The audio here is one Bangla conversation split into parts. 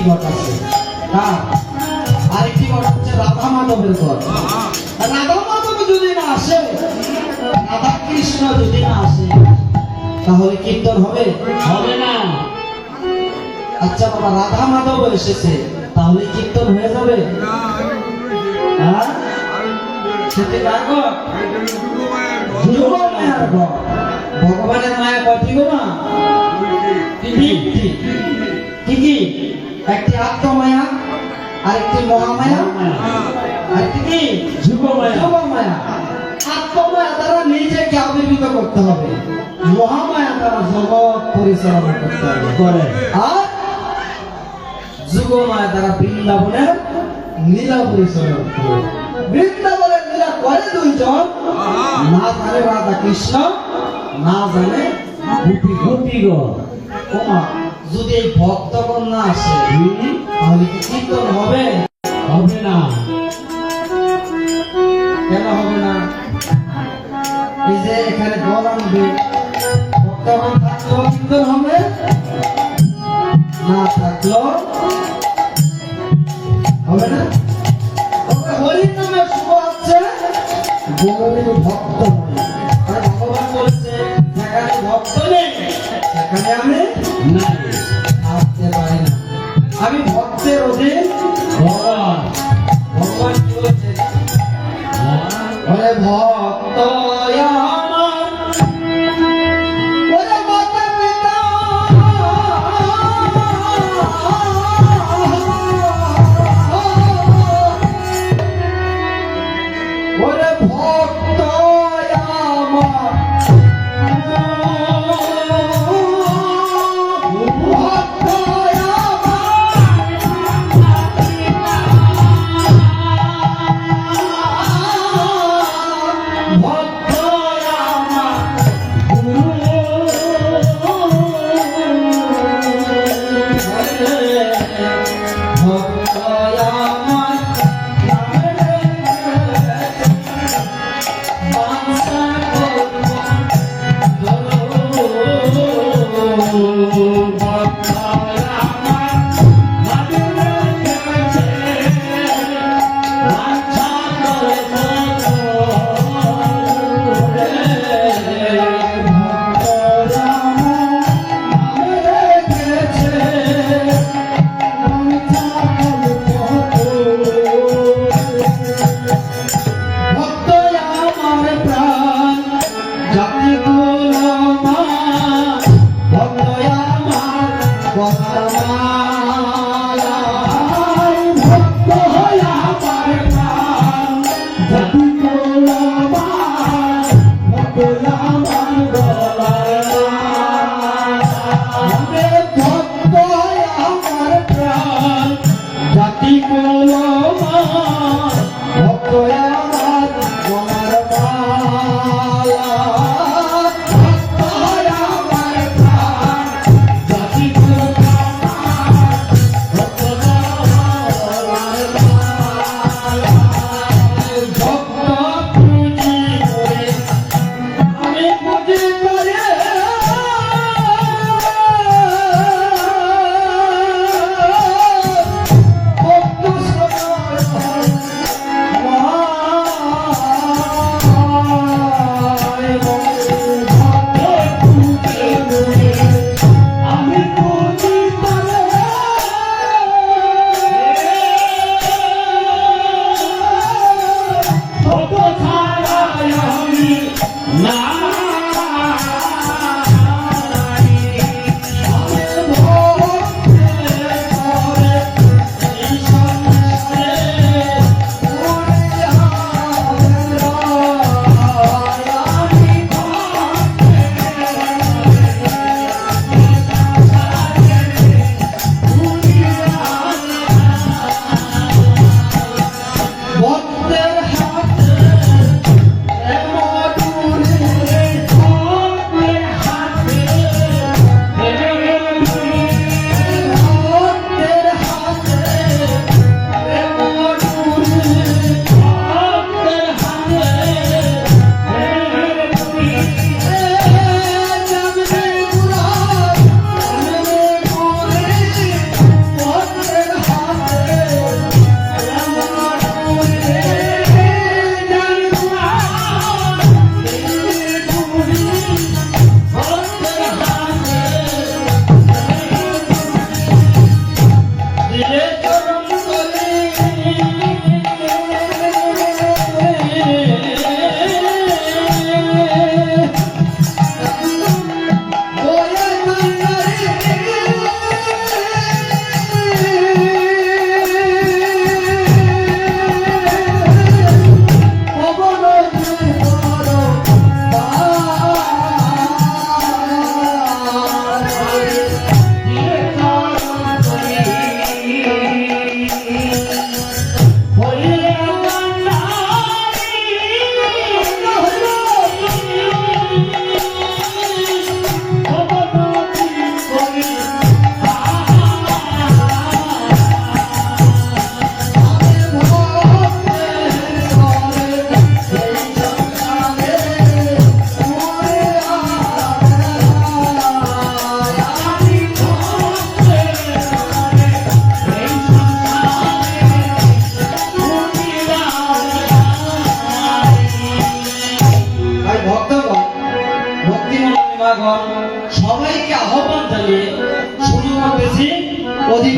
ঘট আছে। আরেকটি ঘট হচ্ছে রাধা মাধবের ঘট। রাধা মাধব যদি না আসে, রাধা কৃষ্ণ যদি না আসে, তাহলে কীর্তন হবে? হবে না। আচ্ছা বাবা, রাধা মাধব এসেছে, তাহলে কীর্তন হয়ে যাবে? হ্যাঁ, সেটি কার ঘট? যুগমায়ার ঘট। ভগবানের মায়া কয়টি গো মা? তিনটি। কি কি? একটি আত্মমায়া, আরেকটি মহামায়া, আরেকটি কি? যুগমায়া। যুগমায়া। আত্মমায়া দ্বারা নিজেকে আবির্ভূত করতে হবে, মহামায়া দ্বারা জগৎ পরিচালনা করতে হবে। করে। আর যুগমায়া দ্বারা বৃন্দাবনের লীলা পরিচালনা করতে হবে। বৃন্দাবনের লীলা করে দুইজন, না জানে রাধা কৃষ্ণ, না জানে গোপীগণ। ওমা, যদি এই ভক্তগণ না আসে, তাহলে কি কীর্তন হবে? হবে না। কেন হবে না? এই যে এখানে গণ আনবে, ভক্তগণ থাকলেও কীর্তন হবে, না থাকলেও হবে না। হরির নামে শুভ হচ্ছে গৌরীর ভক্ত নয়। আর ভগবান বলেছে, যেখানে ভক্ত নেই সেখানে আমি নাই। আসতে পারি না। আমি ভক্তের অধীন। ভগবান। ভগবান কি বলছে? ওরে ভক্ত আমার, ওরে মাতা পিতা, ওরে ভক্ত আমার, ভক্ত আমার, ভক্ত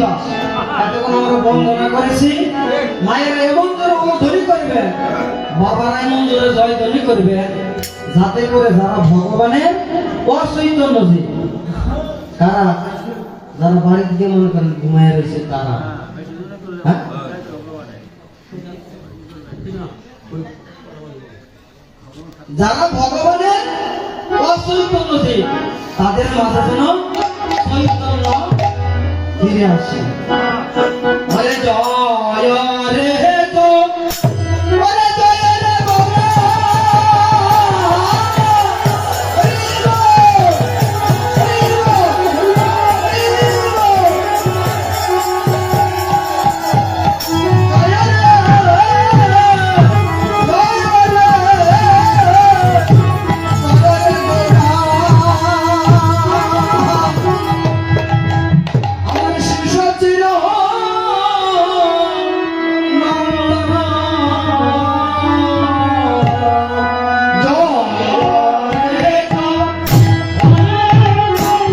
দিবস এতক্ষণ আমরা বন্দনা করেছি মায়েরা এমন করে ধ্বনি করবে বাবারা এমন জোরে জয় ধ্বনি করবে যাতে করে যারা ভগবানের অচৈতন্য জীব কারা যারা বাড়ি থেকে মনে করেন ঘুমায় রয়েছে তারা হ্যাঁ? যারা ভগবানের অচৈতন্য জীব তাদের মাঝে যেন চৈতন্য ফিরে আসে